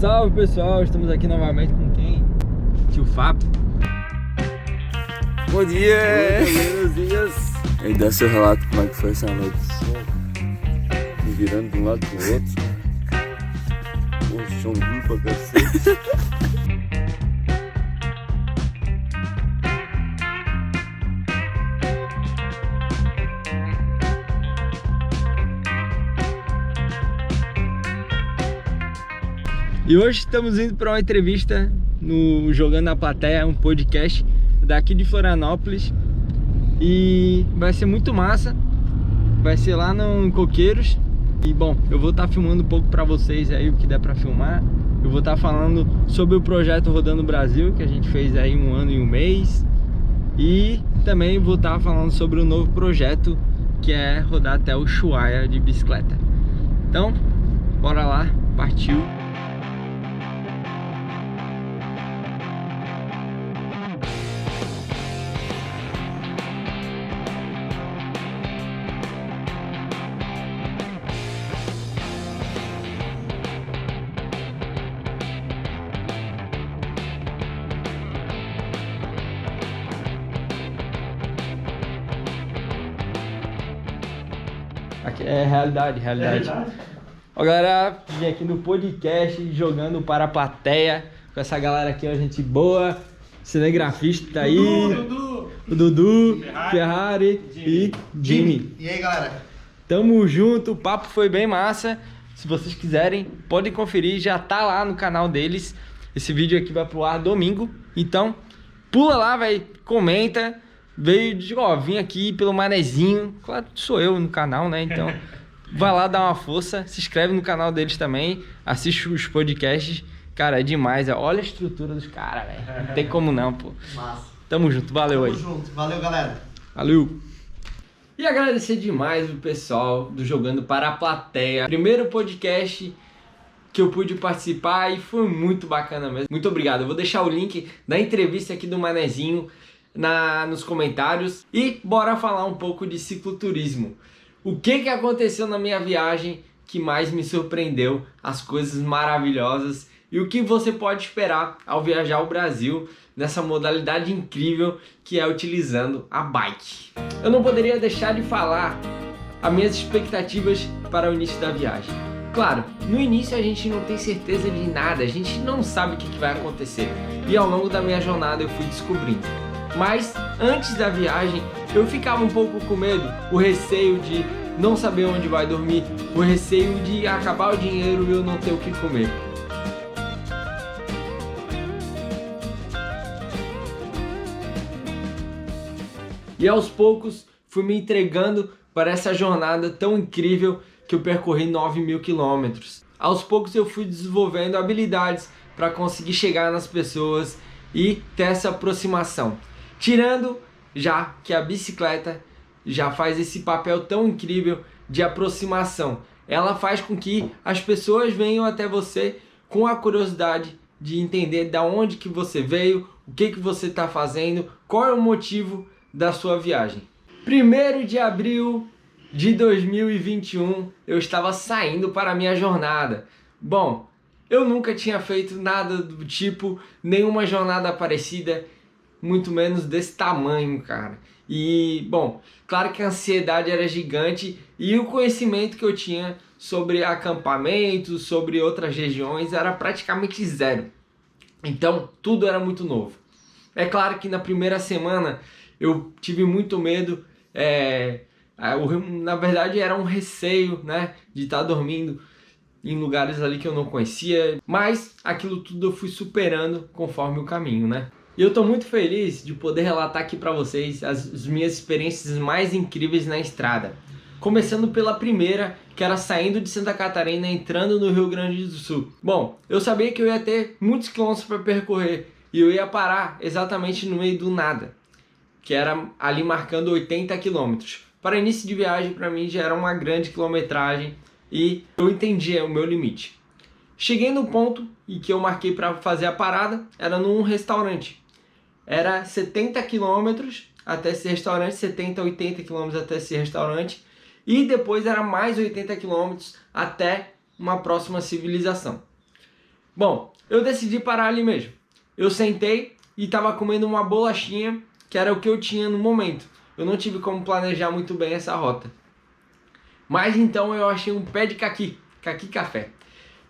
Salve pessoal, estamos aqui novamente com quem? Tio Fábio. Bom dia! Buenos dias! Aí dá seu relato como é que foi essa noite. Me virando de um lado pro outro. O chão duro pra cacete. E hoje estamos indo para uma entrevista no Jogando na Plateia, um podcast daqui de Florianópolis. E vai ser muito massa, vai ser lá no Coqueiros. E bom, eu vou estar filmando um pouco para vocês aí o que der para filmar. Eu vou estar falando sobre o projeto Rodando Brasil, que a gente fez aí 1 ano e 1 mês. E também vou estar falando sobre o novo projeto, que é rodar até o Ushuaia de bicicleta. Então, bora lá, partiu! Aqui é realidade. Ó, galera, vim aqui no podcast Jogando para a Plateia com essa galera aqui, ó, gente boa, cinegrafista tá aí, o Dudu, Ferrari e Jimmy. E aí, galera? Tamo junto, o papo foi bem massa. Se vocês quiserem, podem conferir, já tá lá no canal deles. Esse vídeo aqui vai pro ar domingo, então pula lá, comenta. Vim aqui pelo Manezinho, claro que sou eu no canal, né? Então vai lá dar uma força, se inscreve no canal deles também, assiste os podcasts, cara, é demais, olha a estrutura dos caras, velho, não tem como não, pô. Massa. Tamo junto, valeu aí. Tamo junto, valeu, galera. Valeu. E agradecer demais o pessoal do Jogando para a Plateia, primeiro podcast que eu pude participar e foi muito bacana mesmo. Muito obrigado, eu vou deixar o link da entrevista aqui do Manezinho nos comentários. E bora falar um pouco de cicloturismo. O que aconteceu na minha viagem que mais me surpreendeu, as coisas maravilhosas e o que você pode esperar ao viajar ao Brasil nessa modalidade incrível que é utilizando a bike. Eu não poderia deixar de falar as minhas expectativas para o início da viagem. Claro, no início a gente não tem certeza de nada, a gente não sabe o que vai acontecer e ao longo da minha jornada eu fui descobrindo. Mas antes da viagem eu ficava um pouco com medo, o receio de não saber onde vai dormir, o receio de acabar o dinheiro e eu não ter o que comer. E aos poucos fui me entregando para essa jornada tão incrível que eu percorri 9.000 quilômetros. Aos poucos eu fui desenvolvendo habilidades para conseguir chegar nas pessoas e ter essa aproximação. Tirando já que a bicicleta já faz esse papel tão incrível de aproximação. Ela faz com que as pessoas venham até você com a curiosidade de entender de onde que você veio, o que você está fazendo, qual é o motivo da sua viagem. 1º de abril de 2021 eu estava saindo para a minha jornada. Bom, eu nunca tinha feito nada do tipo, nenhuma jornada parecida, muito menos desse tamanho, cara. E, bom, claro que a ansiedade era gigante e o conhecimento que eu tinha sobre acampamentos, sobre outras regiões, era praticamente zero. Então, tudo era muito novo. É claro que na primeira semana eu tive muito medo, na verdade era um receio, né, de estar dormindo em lugares ali que eu não conhecia, mas aquilo tudo eu fui superando conforme o caminho, né? E eu tô muito feliz de poder relatar aqui para vocês as minhas experiências mais incríveis na estrada. Começando pela primeira, que era saindo de Santa Catarina, entrando no Rio Grande do Sul. Bom, eu sabia que eu ia ter muitos quilômetros para percorrer e eu ia parar exatamente no meio do nada, que era ali marcando 80 quilômetros. Para início de viagem, para mim já era uma grande quilometragem e eu entendia o meu limite. Cheguei no ponto em que eu marquei para fazer a parada, era num restaurante. Era 70 quilômetros até esse restaurante, 70, 80 quilômetros até esse restaurante. E depois era mais 80 quilômetros até uma próxima civilização. Bom, eu decidi parar ali mesmo. Eu sentei e estava comendo uma bolachinha, que era o que eu tinha no momento. Eu não tive como planejar muito bem essa rota. Mas então eu achei um pé de caqui café.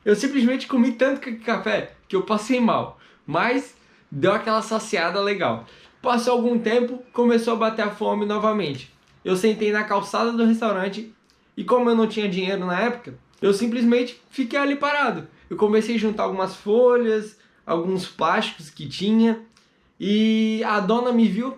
Eu simplesmente comi tanto caqui café que eu passei mal, mas deu aquela saciada legal. Passou algum tempo, começou a bater a fome novamente. Eu sentei na calçada do restaurante e como eu não tinha dinheiro na época, eu simplesmente fiquei ali parado. Eu comecei a juntar algumas folhas, alguns plásticos que tinha e a dona me viu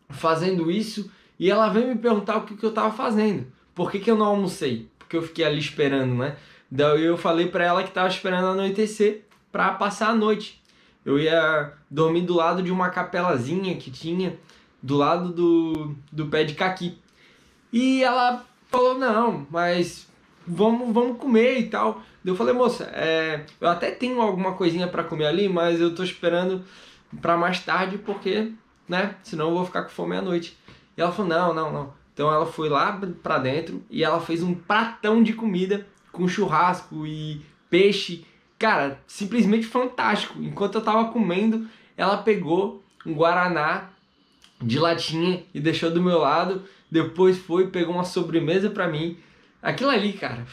fazendo isso e ela veio me perguntar o que eu estava fazendo. Por que eu não almocei? Porque eu fiquei ali esperando, né? Daí eu falei para ela que estava esperando anoitecer para passar a noite. Eu ia dormir do lado de uma capelazinha que tinha do lado do pé de caqui. E ela falou, não, mas vamos comer e tal. Eu falei, moça, eu até tenho alguma coisinha para comer ali, mas eu tô esperando para mais tarde porque, né, senão eu vou ficar com fome à noite. E ela falou, não. Então ela foi lá pra dentro e ela fez um pratão de comida com churrasco e peixe. Cara, simplesmente fantástico. Enquanto eu tava comendo, ela pegou um guaraná de latinha e deixou do meu lado. Depois pegou uma sobremesa pra mim. Aquilo ali, cara,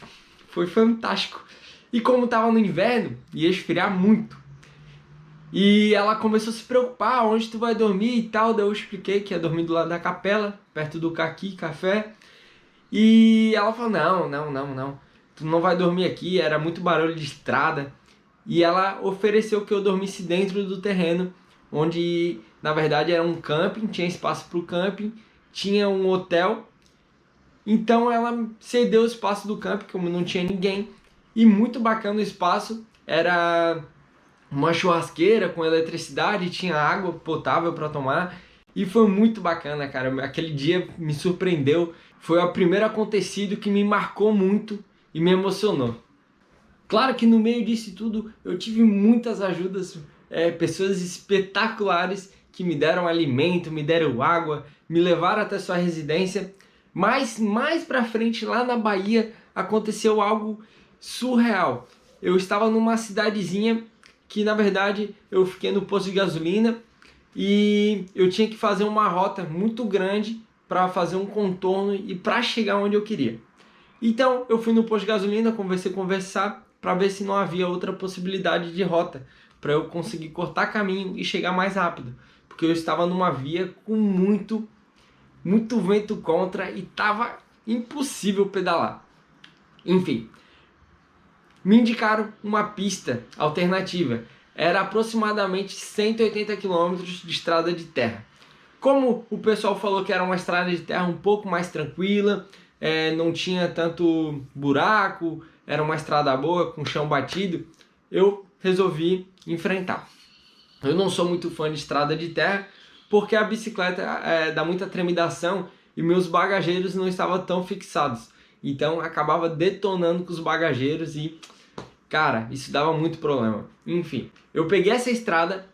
foi fantástico. E como tava no inverno, ia esfriar muito. E ela começou a se preocupar, onde tu vai dormir e tal. Daí eu expliquei que ia dormir do lado da capela, perto do café. E ela falou, não, tu não vai dormir aqui, era muito barulho de estrada. E ela ofereceu que eu dormisse dentro do terreno, onde na verdade era um camping, tinha espaço para o camping, tinha um hotel. Então ela cedeu o espaço do camping, como não tinha ninguém. E muito bacana o espaço, era uma churrasqueira com eletricidade, tinha água potável para tomar e foi muito bacana, cara. Aquele dia me surpreendeu, foi o primeiro acontecido que me marcou muito e me emocionou. Claro que no meio disso tudo eu tive muitas ajudas, pessoas espetaculares que me deram alimento, me deram água, me levaram até sua residência, mas mais pra frente lá na Bahia aconteceu algo surreal. Eu estava numa cidadezinha que na verdade eu fiquei no posto de gasolina e eu tinha que fazer uma rota muito grande para fazer um contorno e para chegar onde eu queria. Então eu fui no posto de gasolina, conversar para ver se não havia outra possibilidade de rota para eu conseguir cortar caminho e chegar mais rápido, porque eu estava numa via com muito vento contra e estava impossível pedalar. Enfim, me indicaram uma pista alternativa. Era aproximadamente 180 km de estrada de terra. Como o pessoal falou que era uma estrada de terra um pouco mais tranquila, não tinha tanto buraco, era uma estrada boa, com chão batido, eu resolvi enfrentar. Eu não sou muito fã de estrada de terra, porque a bicicleta dá muita trepidação e meus bagageiros não estavam tão fixados. Então acabava detonando com os bagageiros e, cara, isso dava muito problema. Enfim, eu peguei essa estrada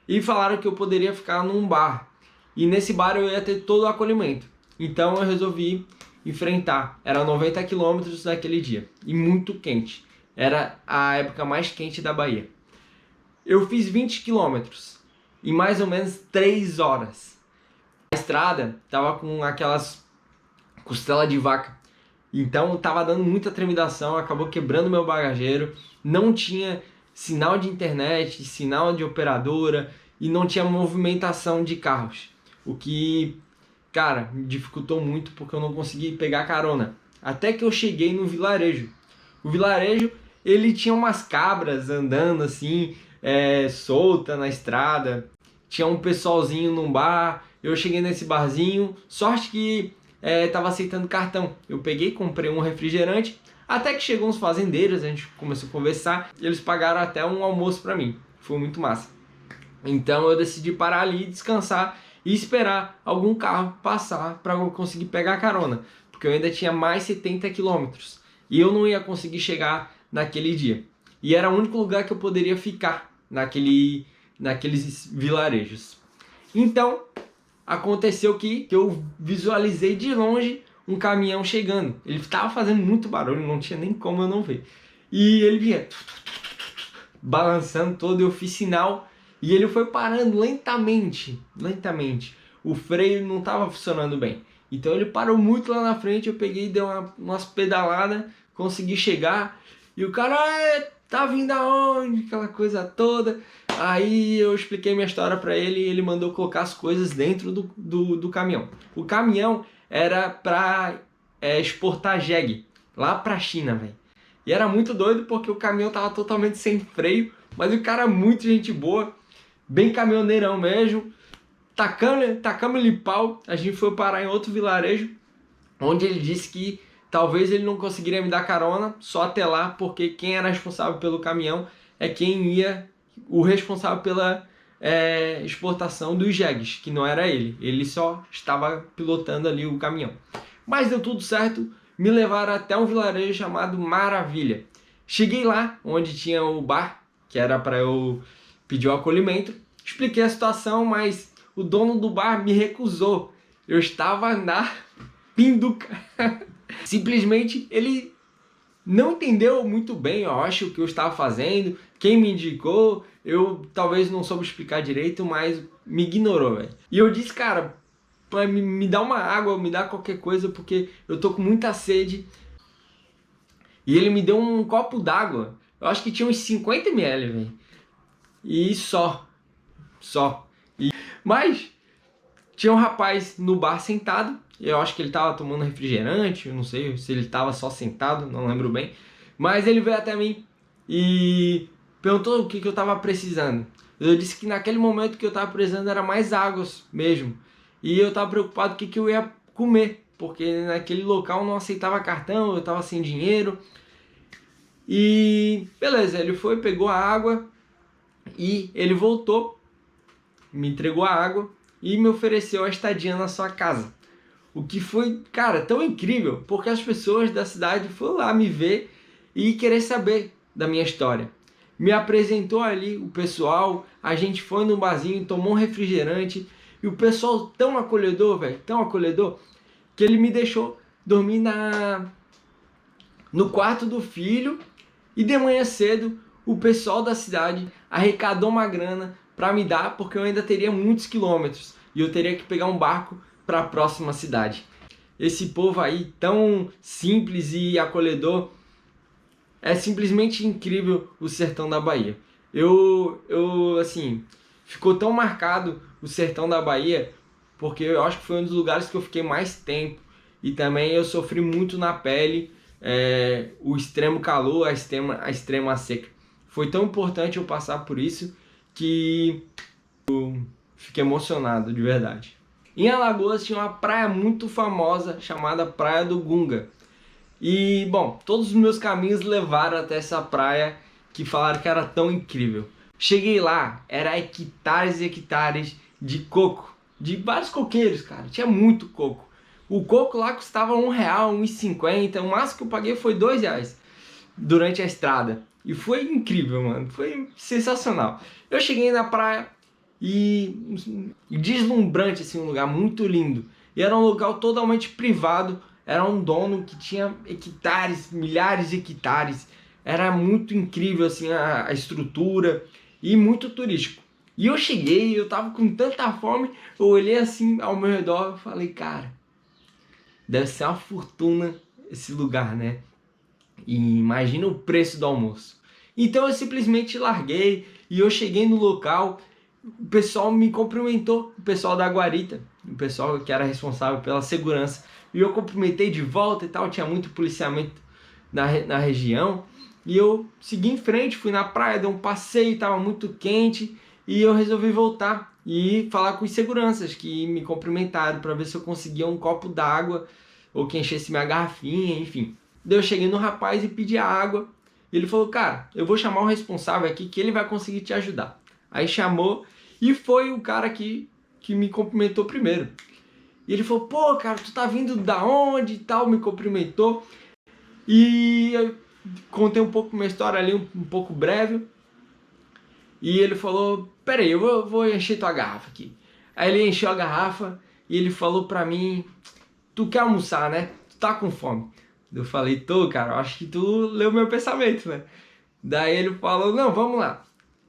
e falaram que eu poderia ficar num bar. E nesse bar eu ia ter todo o acolhimento. Então eu resolvi enfrentar. Era 90 km naquele dia e muito quente. Era a época mais quente da Bahia. Eu fiz 20 km em mais ou menos 3 horas. A estrada tava com aquelas costelas de vaca. Então tava dando muita trepidação, acabou quebrando meu bagageiro, não tinha sinal de internet, sinal de operadora e não tinha movimentação de carros. O que, cara, me dificultou muito porque eu não consegui pegar carona. Até que eu cheguei no vilarejo. O vilarejo, ele tinha umas cabras andando assim, solta na estrada. Tinha um pessoalzinho num bar, eu cheguei nesse barzinho, sorte que tava aceitando cartão. Eu peguei, comprei um refrigerante, até que chegou uns fazendeiros, a gente começou a conversar, e eles pagaram até um almoço pra mim. Foi muito massa. Então eu decidi parar ali, descansar e esperar algum carro passar para eu conseguir pegar a carona, porque eu ainda tinha mais 70 km e eu não ia conseguir chegar naquele dia. E era o único lugar que eu poderia ficar naqueles vilarejos. Então aconteceu que eu visualizei de longe um caminhão chegando. Ele estava fazendo muito barulho, não tinha nem como eu não ver. E ele vinha balançando todo, eu fiz sinal e ele foi parando lentamente. O freio não estava funcionando bem. Então ele parou muito lá na frente, eu peguei e dei umas pedaladas, consegui chegar e o cara, tá vindo aonde? Aquela coisa toda. Aí eu expliquei minha história pra ele e ele mandou colocar as coisas dentro do caminhão. O caminhão era pra exportar jegue lá pra China, velho. E era muito doido porque o caminhão tava totalmente sem freio, mas o cara é muito gente boa, bem caminhoneirão mesmo. Tacamos-lhe pau, a gente foi parar em outro vilarejo, onde ele disse que talvez ele não conseguiria me dar carona, só até lá, porque quem era responsável pelo caminhão é o responsável pela exportação dos jegues, que não era ele. Ele só estava pilotando ali o caminhão. Mas deu tudo certo, me levaram até um vilarejo chamado Maravilha. Cheguei lá, onde tinha o bar, que era para eu pedir o acolhimento. Expliquei a situação, mas o dono do bar me recusou. Eu estava na pinduca. Simplesmente ele não entendeu muito bem, eu acho, o que eu estava fazendo, quem me indicou, eu talvez não soube explicar direito, mas me ignorou, velho. E eu disse, cara, me dá uma água, me dá qualquer coisa, porque eu tô com muita sede. E ele me deu um copo d'água, eu acho que tinha uns 50 ml, velho. E só. Mas tinha um rapaz no bar sentado, eu acho que ele tava tomando refrigerante, eu não sei se ele tava só sentado, não lembro bem. Mas ele veio até mim e perguntou o que eu tava precisando. Eu disse que naquele momento que eu tava precisando era mais águas mesmo. E eu tava preocupado com o que eu ia comer, porque naquele local não aceitava cartão, eu tava sem dinheiro. E beleza, ele foi, pegou a água e ele voltou, me entregou a água e me ofereceu a estadia na sua casa. O que foi, cara, tão incrível, porque as pessoas da cidade foram lá me ver e querer saber da minha história. Me apresentou ali o pessoal, a gente foi no barzinho, tomou um refrigerante e o pessoal tão acolhedor, velho, tão acolhedor, que ele me deixou dormir no quarto do filho e de manhã cedo o pessoal da cidade arrecadou uma grana para me dar, porque eu ainda teria muitos quilômetros e eu teria que pegar um barco para a próxima cidade. Esse povo aí tão simples e acolhedor, é simplesmente incrível o sertão da Bahia. Assim, ficou tão marcado o sertão da Bahia, porque eu acho que foi um dos lugares que eu fiquei mais tempo e também eu sofri muito na pele o extremo calor, a extrema seca. Foi tão importante eu passar por isso que eu fiquei emocionado, de verdade. Em Alagoas tinha uma praia muito famosa chamada Praia do Gunga. E, bom, todos os meus caminhos levaram até essa praia que falaram que era tão incrível. Cheguei lá, era hectares e hectares de coco, de vários coqueiros, cara, tinha muito coco. O coco lá custava R$1, R$1,50, o máximo que eu paguei foi R$2 durante a estrada. E foi incrível, mano, foi sensacional. Eu cheguei na praia e deslumbrante, assim, um lugar muito lindo. E era um local totalmente privado, era um dono que tinha hectares, milhares de hectares. Era muito incrível, assim, a estrutura e muito turístico. E eu cheguei, eu tava com tanta fome, eu olhei assim ao meu redor e falei, cara, deve ser uma fortuna esse lugar, né? E imagina o preço do almoço. Então eu simplesmente larguei e eu cheguei no local, o pessoal me cumprimentou, o pessoal da guarita, o pessoal que era responsável pela segurança. E eu cumprimentei de volta e tal, tinha muito policiamento na região. E eu segui em frente, fui na praia, dei um passeio, estava muito quente. E eu resolvi voltar e falar com os seguranças que me cumprimentaram para ver se eu conseguia um copo d'água ou que enchesse minha garrafinha, enfim. Daí eu cheguei no rapaz e pedi a água. E ele falou, cara, eu vou chamar o responsável aqui que ele vai conseguir te ajudar. Aí chamou e foi o cara que me cumprimentou primeiro. E ele falou, pô, cara, tu tá vindo da onde e tal, me cumprimentou. E eu contei um pouco minha história ali, um pouco breve. E ele falou, peraí, eu vou encher tua garrafa aqui. Aí ele encheu a garrafa e ele falou pra mim, tu quer almoçar, né? Tu tá com fome. Eu falei, tô, cara, eu acho que tu leu meu pensamento, né? Daí ele falou, não, vamos lá.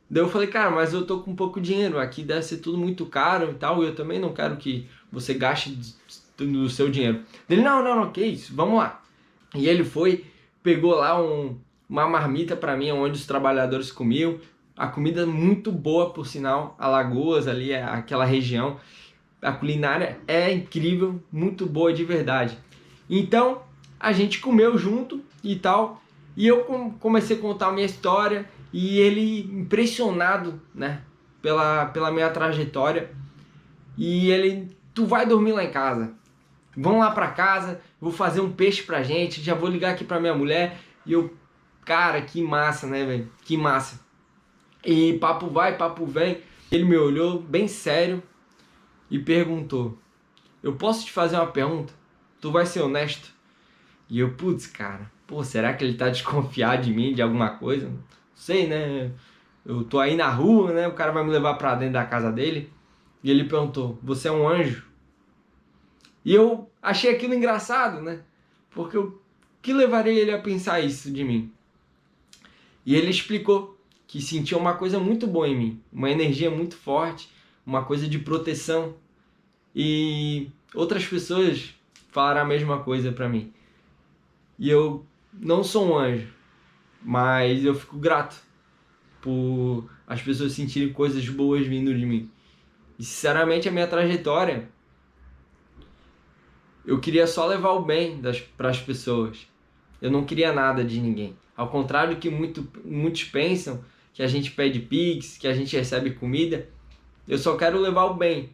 Daí eu falei, cara, mas eu tô com pouco dinheiro, aqui deve ser tudo muito caro e tal, e eu também não quero que você gaste do seu dinheiro. Ele, não, que isso, vamos lá. E ele foi, pegou lá uma marmita pra mim, onde os trabalhadores comiam, a comida muito boa, por sinal, Alagoas ali, aquela região, a culinária é incrível, muito boa de verdade. Então, a gente comeu junto e tal, e eu comecei a contar a minha história, e ele impressionado, né, pela minha trajetória, e ele, tu vai dormir lá em casa, vamos lá pra casa, vou fazer um peixe pra gente, já vou ligar aqui pra minha mulher, e eu, cara, que massa, né, velho, que massa. E papo vai, papo vem, ele me olhou bem sério e perguntou, eu posso te fazer uma pergunta? Tu vai ser honesto? E eu, putz, cara, pô, será que ele tá desconfiado de mim, de alguma coisa? Não sei, né? Eu tô aí na rua, né? O cara vai me levar pra dentro da casa dele. E ele perguntou, você é um anjo? E eu achei aquilo engraçado, né? Porque o que levaria ele a pensar isso de mim? E ele explicou que sentia uma coisa muito boa em mim, uma energia muito forte, uma coisa de proteção. E outras pessoas falaram a mesma coisa pra mim. E eu não sou um anjo, mas eu fico grato por as pessoas sentirem coisas boas vindo de mim. E sinceramente a minha trajetória, eu queria só levar o bem para as pessoas. Eu não queria nada de ninguém. Ao contrário do que muitos pensam, que a gente pede pix, que a gente recebe comida, eu só quero levar o bem.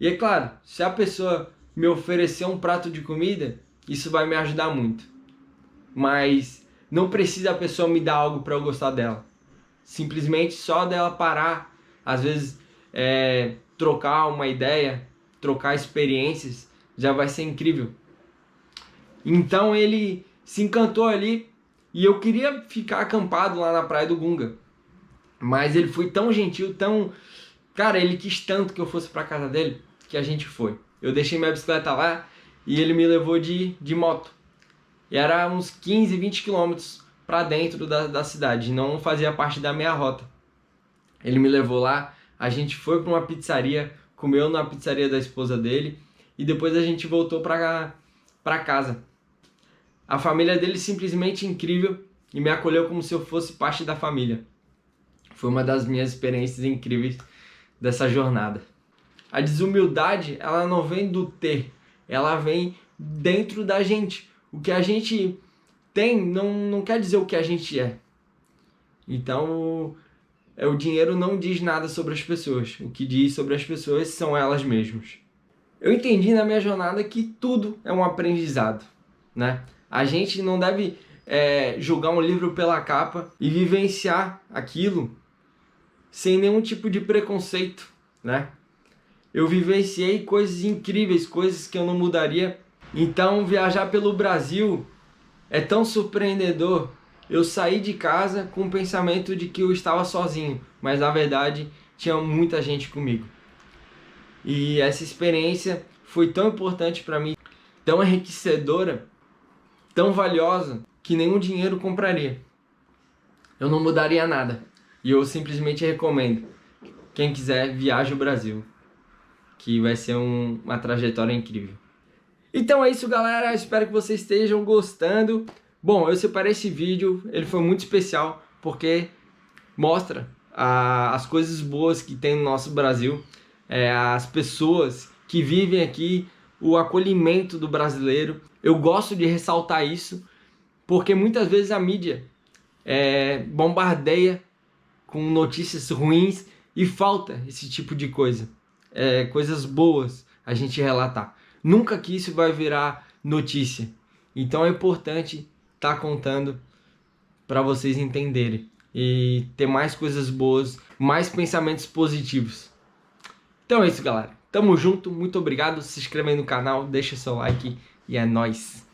E é claro, se a pessoa me oferecer um prato de comida, isso vai me ajudar muito. Mas não precisa a pessoa me dar algo para eu gostar dela. Simplesmente só dela parar, às vezes trocar uma ideia, trocar experiências, já vai ser incrível. Então ele se encantou ali e eu queria ficar acampado lá na Praia do Gunga. Mas ele foi tão gentil, tão... Cara, ele quis tanto que eu fosse para casa dele que a gente foi. Eu deixei minha bicicleta lá e ele me levou de moto. E era uns 15, 20 quilômetros para dentro da cidade, não fazia parte da minha rota. Ele me levou lá, a gente foi para uma pizzaria, comeu na pizzaria da esposa dele e depois a gente voltou para casa. A família dele simplesmente incrível e me acolheu como se eu fosse parte da família. Foi uma das minhas experiências incríveis dessa jornada. A desumildade, ela não vem do ter, ela vem dentro da gente. O que a gente tem não quer dizer o que a gente é. Então, o dinheiro não diz nada sobre as pessoas. O que diz sobre as pessoas são elas mesmas. Eu entendi na minha jornada que tudo é um aprendizado, né? A gente não deve julgar um livro pela capa e vivenciar aquilo sem nenhum tipo de preconceito, né? Eu vivenciei coisas incríveis, coisas que eu não mudaria. Então, viajar pelo Brasil é tão surpreendedor. Eu saí de casa com o pensamento de que eu estava sozinho, mas na verdade tinha muita gente comigo. E essa experiência foi tão importante para mim, tão enriquecedora, tão valiosa, que nenhum dinheiro compraria. Eu não mudaria nada. E eu simplesmente recomendo. Quem quiser, viaje o Brasil, que vai ser uma trajetória incrível. Então é isso, galera, espero que vocês estejam gostando. Bom, eu separei esse vídeo, ele foi muito especial, porque mostra as coisas boas que tem no nosso Brasil, as pessoas que vivem aqui, o acolhimento do brasileiro. Eu gosto de ressaltar isso, porque muitas vezes a mídia bombardeia com notícias ruins e falta esse tipo de coisa, coisas boas a gente relatar. Nunca que isso vai virar notícia. Então é importante estar contando para vocês entenderem e ter mais coisas boas, mais pensamentos positivos. Então é isso, galera. Tamo junto, muito obrigado. Se inscreva aí no canal, deixa seu like e é nóis.